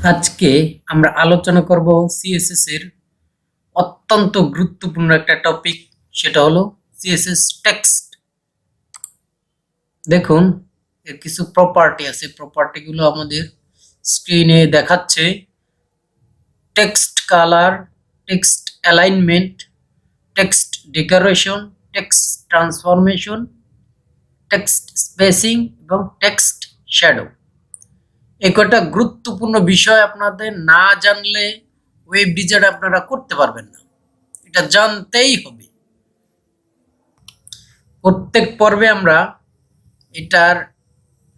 আজকে আমরা আলোচনা করব সিএসএস এর অত্যন্ত গুরুত্বপূর্ণ একটা টপিক, সেটা হলো সিএসএস টেক্সট। দেখুন, এর কিছু প্রপার্টি আছে, প্রপার্টিগুলো আমাদের স্ক্রিনে দেখাচ্ছে। Text colour, text alignment, text decoration, text transformation, text spacing এবং টেক্সট শ্যাডো। এই কয়টা গুরুত্বপূর্ণ বিষয় আপনাদের না জানলে ওয়েব ডিজাইন আপনারা করতে পারবেন না, এটা জানতেই হবে। প্রত্যেক পর্বে আমরা এটার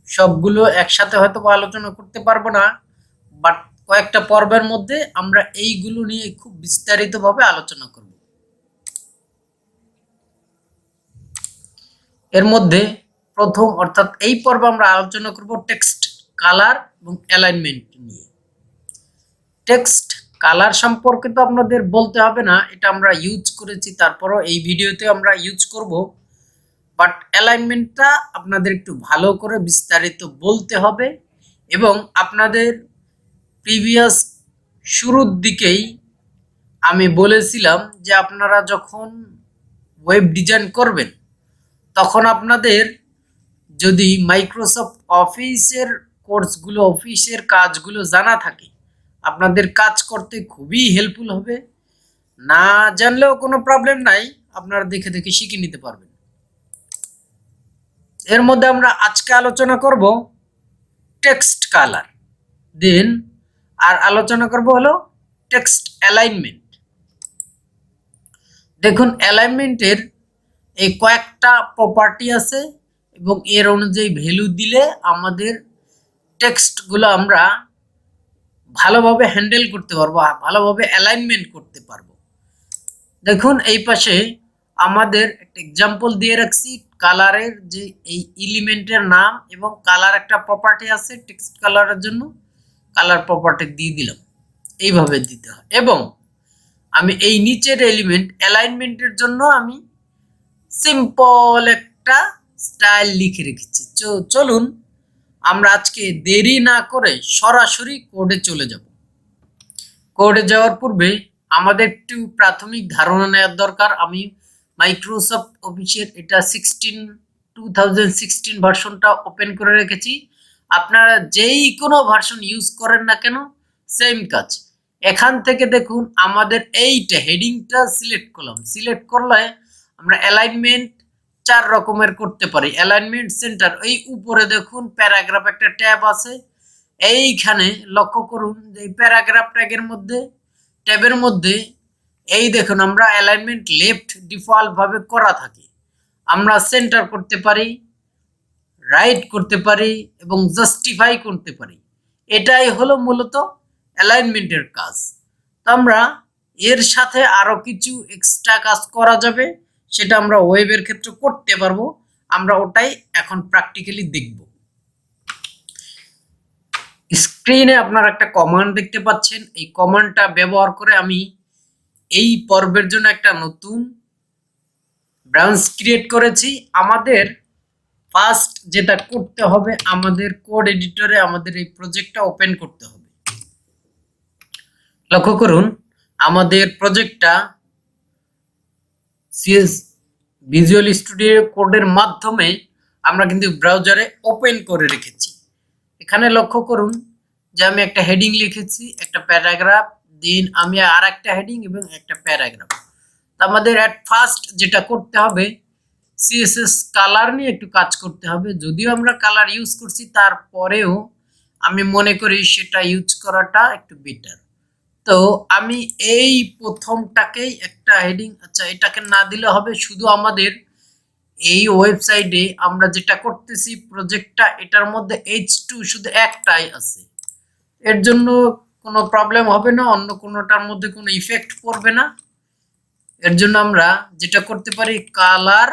সবগুলো একসাথে হয়তো আলোচনা করতে পারবো না, বাট কয়েকটা পর্বের মধ্যে আমরা এইগুলো নিয়ে খুব বিস্তারিতভাবে আলোচনা করব। এর মধ্যে প্রথম অর্থাৎ এই পর্বে আমরা আলোচনা করব টেক্সট কালার এবং অ্যালাইনমেন্ট নিয়ে। টেক্সট কালার সম্পর্কে তো আপনাদের বলতে হবে না, এটা আমরা ইউজ করেছি, তারপরও এই ভিডিওতে আমরা ইউজ করব। বাট অ্যালাইনমেন্টটা আপনাদের একটু ভালো করে বিস্তারিত বলতে হবে। এবং আপনাদের প্রিভিয়াস শুরুর দিকেই আমি বলেছিলাম যে আপনারা যখন ওয়েব ডিজাইন করবেন তখন আপনাদের যদি মাইক্রোসফট অফিসের কোর্সগুলো, অফিসের কাজগুলো জানা থাকে, আপনাদের কাজ করতে খুবই হেল্পফুল হবে। না জানলেও কোনো প্রবলেম নাই, আপনারা দেখে দেখে শিখে নিতে পারবেন। এর মধ্যে আমরা আজকে আলোচনা করব টেক্সট কালার, দেন আর আলোচনা করব হলো টেক্সট অ্যালাইনমেন্ট। দেখুন, অ্যালাইনমেন্টের এই কয়েকটা প্রপার্টি আছে এবং এর অনুযায়ী ভ্যালু দিলে আমাদের টেক্সটগুলো আমরা ভালোভাবে হ্যান্ডেল করতে পারবো, ভালোভাবে অ্যালাইনমেন্ট করতে পারবো। দেখুন, এই পাশে আমাদের একটা এক্সাম্পল দিয়ে রাখছি কালারের, যে এই এলিমেন্টের নাম এবং কালার একটা প্রপার্টি আছে টেক্সট কালারের জন্য, কালার প্রপার্টি দিয়ে দিলাম। এইভাবে দিতে হয়। এবং আমি এই নিচের এলিমেন্ট অ্যালাইনমেন্টের জন্য আমি সিম্পল একটা স্টাইল লিখে রেখেছি। চলুন আমরা আজকে দেরি না করে সরাসরি কোডে চলে যাব। কোডে যাওয়ার পূর্বে আমাদের একটু প্রাথমিক ধারণা নেওয়ার দরকার। আমি মাইক্রোসফট অফিসের এটা 2016 ভার্সনটা ওপেন করে রেখেছি। আপনারা যেই কোনো ভার্সন ইউজ করেন না কেন, সেম কাজ। এখান থেকে দেখুন আমাদের এইটা হেডিংটা সিলেক্ট করলাম। সিলেক্ট করলে আমরা অ্যালাইনমেন্ট 4 রকমের করতে পারি। অ্যালাইনমেন্ট সেন্টার, এই উপরে দেখুন প্যারাগ্রাফ একটা ট্যাব আছে। এইখানে লক্ষ্য করুন যে এই প্যারাগ্রাফ ট্যাগের মধ্যে, ট্যাবের মধ্যে এই দেখুন আমরা অ্যালাইনমেন্ট লেফট ডিফল্ট ভাবে করা থাকে। আমরা সেন্টার করতে পারি, রাইট করতে পারি এবং জাস্টিফাই করতে পারি। এটাই হলো মূলত অ্যালাইনমেন্টের কাজ। তো আমরা এর সাথে আরো কিছু এক্সট্রা কাজ করা যাবে, সেটা আমরা ওয়েবের ক্ষেত্রে করতে পারবো। আমরা ওটাই এখন প্র্যাকটিক্যালি দেখব। স্ক্রিনে আপনারা একটা কমান্ড দেখতে পাচ্ছেন। এই কমান্ডটা ব্যবহার করে আমি এই পর্বের জন্য একটা নতুন ব্রাঞ্চ ক্রিয়েট করেছি। আমাদের ফার্স্ট যেটা করতে হবে, আমাদের কোড এডিটরে আমাদের এই প্রজেক্টটা ওপেন করতে হবে। লক্ষ্য করুন আমাদের প্রজেক্টটা সিএস ভিজুয়াল স্টুডিও কোডের মাধ্যমে আমরা কিন্তু ব্রাউজারে ওপেন করে রেখেছি। এখানে লক্ষ্য করুন যে আমি একটা হেডিং লিখেছি, একটা প্যারাগ্রাফ, দেন আমি আর একটা হেডিং এবং একটা প্যারাগ্রাফ। আমাদের অ্যাট ফার্স্ট যেটা করতে হবে, সিএসএস কালার নিয়ে একটু কাজ করতে হবে। যদিও আমরা কালার ইউজ করছি, তারপরেও আমি মনে করি সেটা ইউজ করাটা একটু বেটার। তো আমি এই প্রথমটাকেই একটা হেডিং, আচ্ছা এটাকে না দিলে হবে, শুধু আমাদের এই ওয়েবসাইটে আমরা যেটা করতেছি প্রজেক্টটা, এটার মধ্যে H2 শুধু একটাই আছে। এর জন্য কোনো প্রবলেম হবে না, অন্য কোনোটার মধ্যে কোনো ইফেক্ট পড়বে না। এর জন্য আমরা যেটা করতে পারি, কালার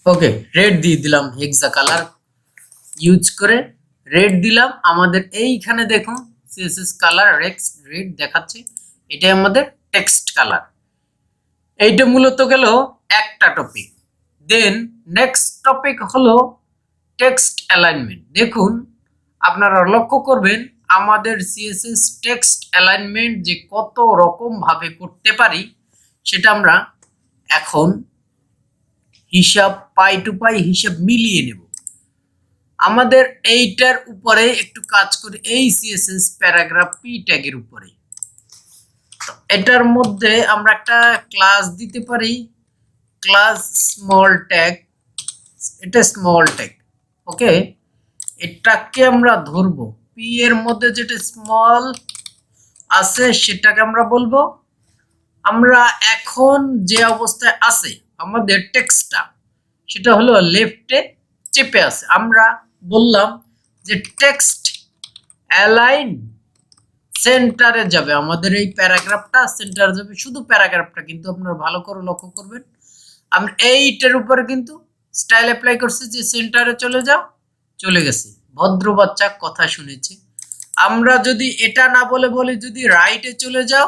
ওকে রেড দিয়ে দিলাম, হেক্সা কালার ইউজ করে রেড দিলাম। আমাদের এইখানে দেখুন সিএসএস কালার রেড দেখাচ্ছে, এটাই আমাদের টেক্সট কালার। এইটা মূলত গেল একটা টপিক। দেন নেক্সট টপিক হলো টেক্সট অ্যালাইনমেন্ট। দেখুন আপনারা লক্ষ্য করবেন আমাদের সিএসএস টেক্সট অ্যালাইনমেন্ট যে কত রকম ভাবে করতে পারি সেটা আমরা এখন হিসাব পাই টু পাই হিসাব মিলিয়ে নেব। আমাদের এইটার উপরে একটু কাজ করি, এই সিএসএস প্যারাগ্রাফ পি ট্যাগের উপরে। এটার মধ্যে আমরা একটা ক্লাস দিতে পারি, ক্লাস স্মল ট্যাগ, এটা স্মল ট্যাগ। ওকে, এটাকে আমরা ধরবো, পি এর মধ্যে যেটা স্মল আছে সেটাকে আমরা বলবো। আমরা এখন যে অবস্থায় আছে আমাদের টেক্সটটা সেটা হলো লেফটে চেপে আছে। আমরা বললাম যে টেক্সট অ্যালাইন সেন্টারে যাবে, আমাদের এই প্যারাগ্রাফটা সেন্টারে যাবে, শুধু প্যারাগ্রাফটা, কিন্তু আপনারা ভালো করে লক্ষ্য করবেন আমরা এইটার উপরে কিন্তু স্টাইল অ্যাপ্লাই করছি যে সেন্টারে চলে যাও, চলে গেছে। ভদ্র বাচ্চা কথা শুনেছে। আমরা যদি এটা না বলে বলি যদি রাইটে চলে যাও,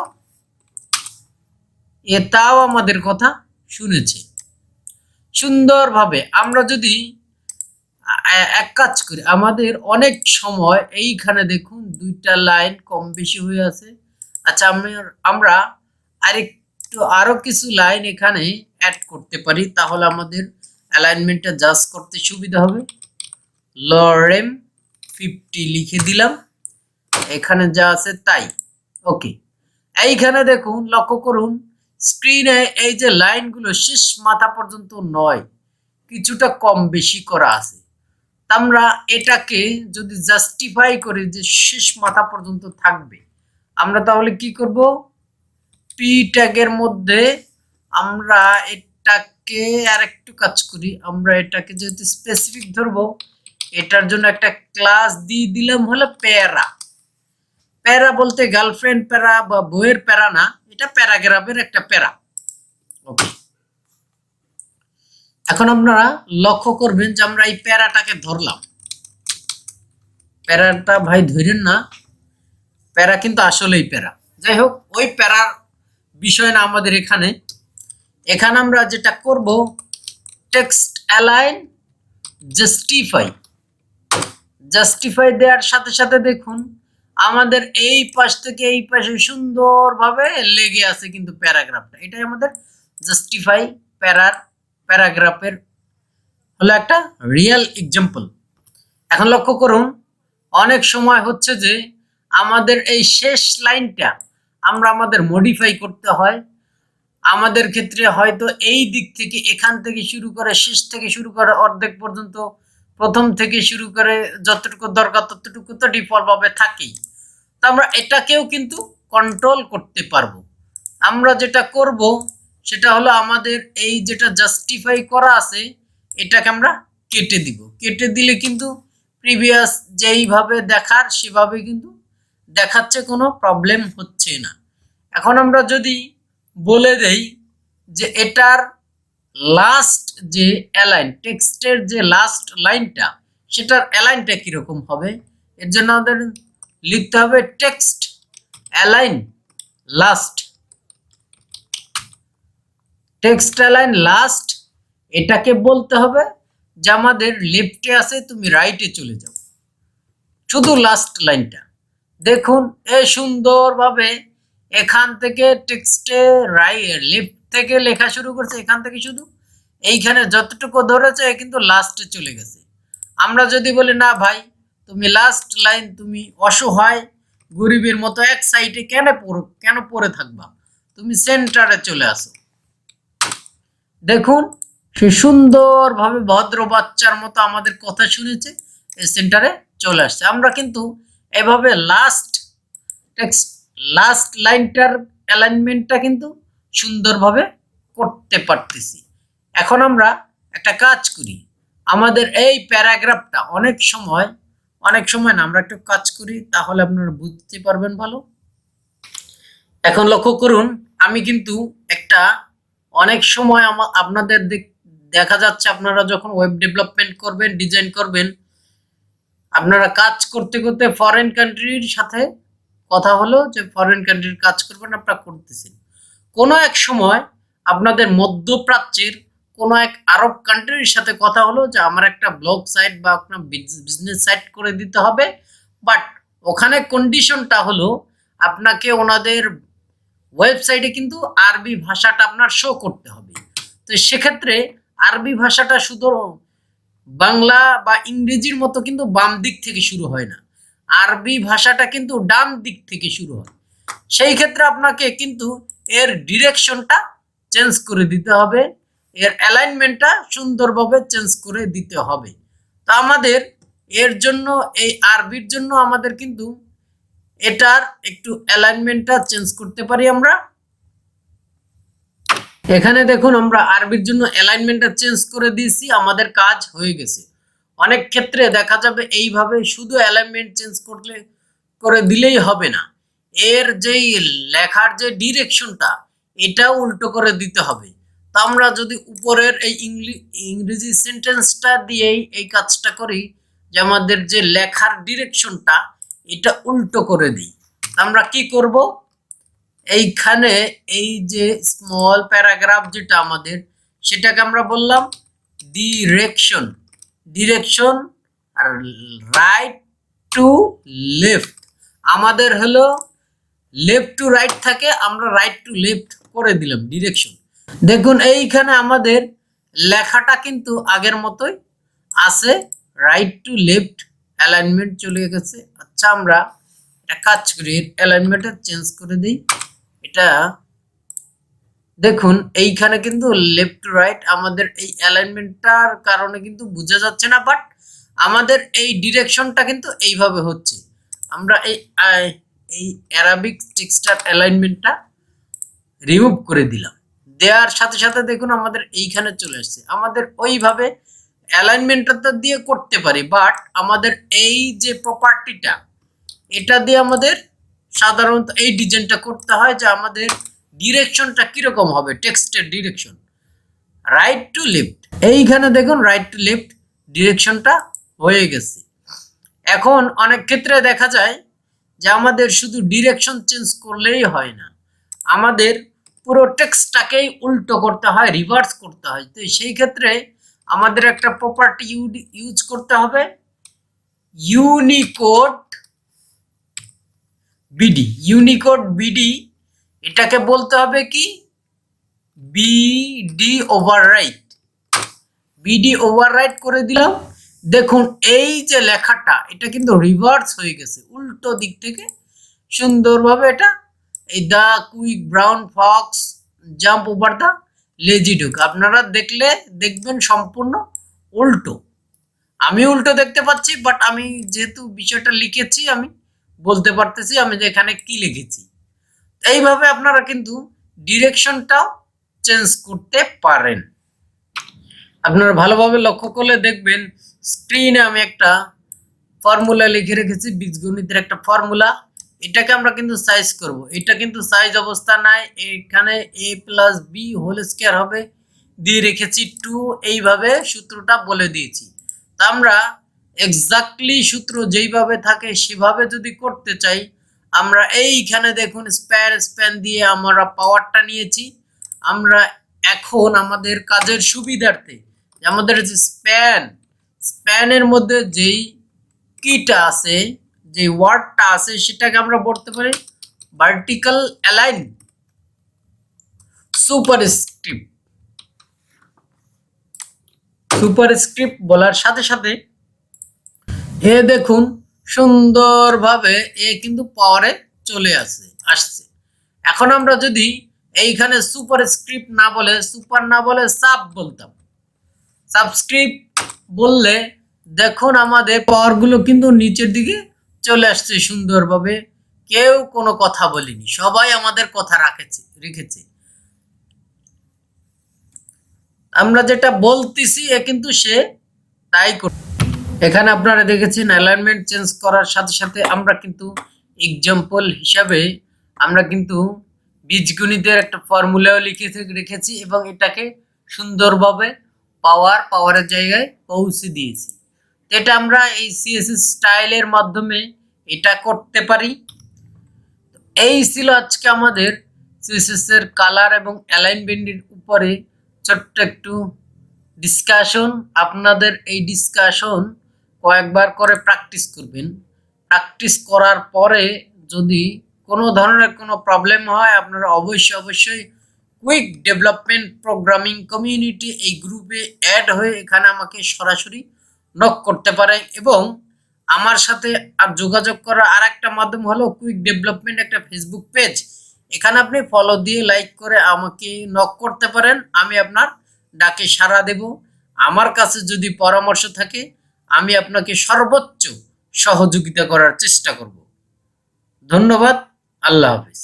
এটাও আমাদের কথা শুনেছে সুন্দরভাবে। আমরা যদি এক কাজ করি, আমাদের অনেক সময় এইখানে দেখুন দুইটা লাইন কম বেশি হয়ে আছে। আচ্ছা, আমরা আরো কিছু লাইন এখানে অ্যাড করতে পারি, তাহলে আমাদের অ্যালাইনমেন্টটা জাস্ট করতে সুবিধা হবে। লরেম 50 লিখে দিলাম, এখানে যা আছে তাই। ওকে, এইখানে দেখুন লক্ষ্য করুন স্ক্রিনে এই যে লাইনগুলো শেষ মাথা পর্যন্ত নয়, কিছুটা কম বেশি করা আছে। আমরা এটাকে যদি জাস্টিফাই করি যে শেষ মাথা পর্যন্ত থাকবে, আমরা তাহলে কি করব, পি ট্যাগের মধ্যে আমরা এটাকে আর একটু কাজ করি, আমরা এটাকে যেহেতু স্পেসিফিক ধরবো এটার জন্য একটা ক্লাস দিয়ে দিলাম হলো প্যারা। প্যারা বলতে গার্লফ্রেন্ড প্যারা বা বইয়ের প্যারা না, এটা প্যারাগ্রাফের একটা প্যারা। ওকে, এখন আপনারা লক্ষ্য করবেন যে আমরা এই প্যারাটাকে ধরলাম, প্যারাটা ভাই ধরেন না, প্যারা কিন্তু আসলেই প্যারা। যাই হোক, ওই প্যারার বিষয় না আমাদের এখানে। এখানে আমরা যেটা করব টেক্সট অ্যালাইন জাস্টিফাই, জাস্টিফাই দেওয়ার সাথে সাথে দেখুন আমাদের এই পাশ থেকে এই পাশে সুন্দরভাবে লেগে আছে কিন্তু প্যারাগ্রাফটা। এটাই আমাদের জাস্টিফাই প্যারাগ্রাফের হলো একটা রিয়েল এক্সাম্পল। এখন লক্ষ্য করুন অনেক সময় হচ্ছে যে আমাদের এই শেষ লাইনটা আমরা আমাদের মডিফাই করতে হয়। আমাদের ক্ষেত্রে হয়তো এই দিক থেকে এখান থেকে শুরু করে শেষ থেকে শুরু করে অর্ধেক পর্যন্ত, প্রথম থেকে শুরু করে যতটুকু দরকার ততটুকু তো ডিফল্ট ভাবে থাকেই। তো আমরা এটাকেও কিন্তু কন্ট্রোল করতে পারবো। আমরা যেটা করব সেটা হলো আমাদের এই যেটা জাস্টিফাই করা আছে এটাকে আমরা কেটে দিব। কেটে দিলে কিন্তু প্রিভিয়াস যেইভাবে দেখার সেভাবে কিন্তু দেখাচ্ছে, কোনো প্রবলেম হচ্ছে না। এখন আমরা যদি বলে দেই যে এটার লাস্ট যে অ্যালাইন, টেক্সটের যে লাস্ট লাইনটা সেটার অ্যালাইনটা কিরকম হবে, এর জন্য আমাদের লিখতে হবে text align last. Text align last এটাকে বলতে হবে যে আমাদের লেফটে আছে, তুমি রাইটে চলে যাও, শুধু লাস্ট লাইনটা। দেখুন এ সুন্দরভাবে এখান থেকে টেক্সটে লেফট থেকে লেখা শুরু করছে, এখান থেকে শুধু এইখানে যতটুকু ধরেছে কিন্তু লাস্টে চলে গেছে। আমরা যদি বলি না ভাই তুমি লাস্ট লাইন, তুমি অসহায় গরিবের মতো এক সাইডে কেন পড়ে থাকবা, তুমি সেন্টারে চলে আসো। দেখুন সে সুন্দরভাবে ভদ্র বাচ্চার মতো আমাদের কথা শুনেছে, এই সেন্টারে চলে আসছে। আমরা কিন্তু এভাবে লাস্ট লাইনটার অ্যালাইনমেন্টটা কিন্তু সুন্দরভাবে করতে পারতেছি। এখন আমরা একটা কাজ করি, আমাদের এই প্যারাগ্রাফটা অনেক সময় না, আমরা একটু কাজ করি তাহলে আপনারা বুঝতে পারবেন ভালো। এখন লক্ষ্য করুন আমি কিন্তু একটা অনেক সময় আপনাদের দেখা যাচ্ছে আপনারা যখন ওয়েব ডেভেলপমেন্ট করবেন, ডিজাইন করবেন, আপনারা কাজ করতে করতে ফরেন কান্ট্রির সাথে কথা হলো যে ফরেন কান্ট্রির কাজ করবেন, আপনারা করতেছেন। কোনো এক সময় আপনাদের মধ্যপ্রাচ্যের কোনো এক আরব কান্ট্রির সাথে কথা হলো যে আমার একটা ব্লগ সাইট বা আপনার বিজনেস সাইট করে দিতে হবে, বাট ওখানে কন্ডিশনটা হলো আপনাকে ওনাদের ওয়েবসাইটে কিন্তু আরবি ভাষাটা আপনার শো করতে হবে। তো সেক্ষেত্রে আরবি ভাষাটা শুধু বাংলা বা ইংরেজির মতো কিন্তু বাম দিক থেকে শুরু হয় না, আরবি ভাষাটা কিন্তু ডান দিক থেকে শুরু হয়। সেই ক্ষেত্রে আপনাকে কিন্তু এর ডিরেকশনটা চেঞ্জ করে দিতে হবে, এর অ্যালাইনমেন্টটা সুন্দরভাবে চেঞ্জ করে দিতে হবে। তো আমাদের এর জন্য এই আরবির জন্য আমাদের কিন্তু এটার একটু অ্যালাইনমেন্টটা চেঞ্জ করতে পারি আমরা। এখানে দেখুন আমরা আরবির জন্য অ্যালাইনমেন্টটা চেঞ্জ করে দিয়েছি, আমাদের কাজ হয়ে গেছে। অনেক ক্ষেত্রে দেখা যাবে এইভাবে শুধু অ্যালাইনমেন্ট চেঞ্জ করে দিলেই হবে না, এর যেই লেখার যে ডিরেকশনটা এটা উল্টো করে দিতে হবে। তো আমরা যদি উপরের এই ইংরেজি সেন্টেন্সটা দিয়েই এই কাজটা করি যে আমাদের যে লেখার ডিরেকশনটা এটা উল্টো করে দিই, আমরা কি করব, এইখানে এই যে স্মল প্যারাগ্রাফ যেটা আমাদের সেটাকে আমরা বললাম ডিরেকশন, ডিরেকশন আর রাইট টু লেফট, আমাদের হলো লেফট টু রাইট থাকে, আমরা রাইট টু লেফট করে দিলাম ডিরেকশন। দেখুন এইখানে আমাদের লেখাটা কিন্তু আগের মতোই আছে, রাইট টু লেফট অ্যালাইনমেন্ট চলে গেছে। আচ্ছা আমরা একটা কাজ করি, অ্যালাইনমেন্টটা চেঞ্জ করে দিই। এটা দেখুন এইখানে কিন্তু লেফট টু রাইট আমাদের এই অ্যালাইনমেন্টটার কারণে কিন্তু বোঝা যাচ্ছে না, বাট আমাদের এই ডিরেকশনটা কিন্তু এইভাবে হচ্ছে। আমরা এই অ্যারাবিক টেক্সটার অ্যালাইনমেন্টটা রিমুভ করে দিলাম, দেওয়ার সাথে সাথে দেখুন আমাদের এইখানে চলে আসছে। আমাদের ওইভাবে অ্যালাইনমেন্টটা দিয়ে করতে পারি, বাট আমাদের এই যে প্রপার্টিটা এটা দিয়ে আমাদের সাধারণত এই ডিজাইনটা করতে হয় যে আমাদের ডিরেকশনটা কিরকম হবে, টেক্সটের ডিরেকশন রাইট টু লেফট। এইখানে দেখুন রাইট টু লেফট ডিরেকশনটা হয়ে গেছে। এখন অনেক ক্ষেত্রে দেখা যায় যে আমাদের শুধু ডিরেকশন চেঞ্জ করলেই হয় না, আমাদের পুরো টেক্সটটাকেই উল্টো করতে হয়, রিভার্স করতে হয়। তো সেই ক্ষেত্রে আমাদের একটা প্রপার্টি ইউজ করতে হবে, ইউনিকোড বিডি। ইউনিকোড বিডি এটাকে বলতে হবে কি বিডি ওভাররাইট, বিডি ওভাররাইট করে দিলাম। দেখুন এই যে লেখাটা এটা কিন্তু রিভার্স হয়ে গেছে, উল্টো দিক থেকে সুন্দরভাবে এটা এই the quick brown fox jump over the lazy dog, আপনারা দেখলে দেখবেন সম্পূর্ণ উল্টো। আমি উল্টো দেখতে পাচ্ছি, বাট আমি যেহেতু বিষয়টা লিখেছি আমি বলতে পারতেছি আমি যে এখানে কি লিখেছি। এইভাবে আপনারা কিন্তু ডিরেকশনটাও চেঞ্জ করতে পারেন। আপনারা ভালোভাবে লক্ষ্য করলে দেখবেন স্ক্রিনে আমি একটা ফর্মুলা লিখে রেখেছি, বীজগণিতের একটা ফর্মুলা। এটাকে আমরা কিন্তু সাইজ করব, এটা কিন্তু সাইজ অবস্থা নাই, এখানে a plus b whole square হবে, দিয়ে রেখেছি 2, এইভাবে সূত্রটা বলে দিয়েছি। তা আমরা এক্স্যাক্টলি সূত্র যেইভাবে থাকে সেভাবে যদি করতে চাই, আমরা এইখানে দেখুন স্প্যান দিয়ে আমরা পাওয়ারটা নিয়েছি। আমরা এখন আমাদের কাজের সুবিধার্থে আমাদের যে স্প্যানের মধ্যে যেই কিটা আছে, যে ওয়ার্ডটা আছে সেটাকে আমরা বলতে পারি ভার্টিক্যাল অ্যালাইন সুপারস্ক্রিপ্ট। সুপারস্ক্রিপ্ট বলার সাথে সাথে এ দেখুন সুন্দরভাবে এ কিন্তু পাওয়ারে চলে আসছে। এখন আমরা যদি এইখানে সুপারস্ক্রিপ্ট না বলে সুপার না বলে সাব বলতাম, সাবস্ক্রিপ্ট বললে দেখুন আমাদের পাওয়ারগুলো কিন্তু নিচের দিকে চলে আসছে সুন্দরভাবে, কেউ কোনো কথা বলেনি, সবাই আমাদের কথা রেখেছে। আমরা যেটা বলতেছি এ কিন্তু সে তাই করে। এখানে আপনারা দেখেছেন অ্যালাইনমেন্ট চেঞ্জ করার সাথে সাথে আমরা কিন্তু এক্সাম্পল হিসাবে আমরা কিন্তু বীজগণিতের একটা ফর্মুলাও রেখেছি এবং এটাকে সুন্দরভাবে পাওয়ারের জায়গায় পৌঁছে দিয়েছি। এটা আমরা এই সিএসএস স্টাইলের মাধ্যমে এটা করতে পারি। এই ছিল আজকে আমাদের সিএসএস এর কালার এবং অ্যালাইনমেন্টের উপরে ছোট্ট একটু ডিসকাশন, আপনাদের এই ডিসকাশন কয়েকবার করে প্র্যাকটিস করবেন। প্র্যাকটিস করার পরে যদি কোনো ধরনের কোনো প্রবলেম হয় আপনারা অবশ্যই কুইক ডেভেলপমেন্ট প্রোগ্রামিং কমিউনিটি এই গ্রুপে অ্যাড হয়ে এখানে আমাকে সরাসরি নক করতে পারে। এবং আমার সাথে আর যোগাযোগ করার আরেকটা মাধ্যম হলো কুইক ডেভেলপমেন্ট একটা ফেসবুক পেজ, এখানে আপনি ফলো দিয়ে লাইক করে আমাকে নক করতে পারেন, আমি আপনার ডাকে সাড়া দেব। আমার কাছে যদি পরামর্শ থাকে আমি আপনাকে সর্বোচ্চ সহযোগিতা করার চেষ্টা করব। ধন্যবাদ। আল্লাহ হাফিজ।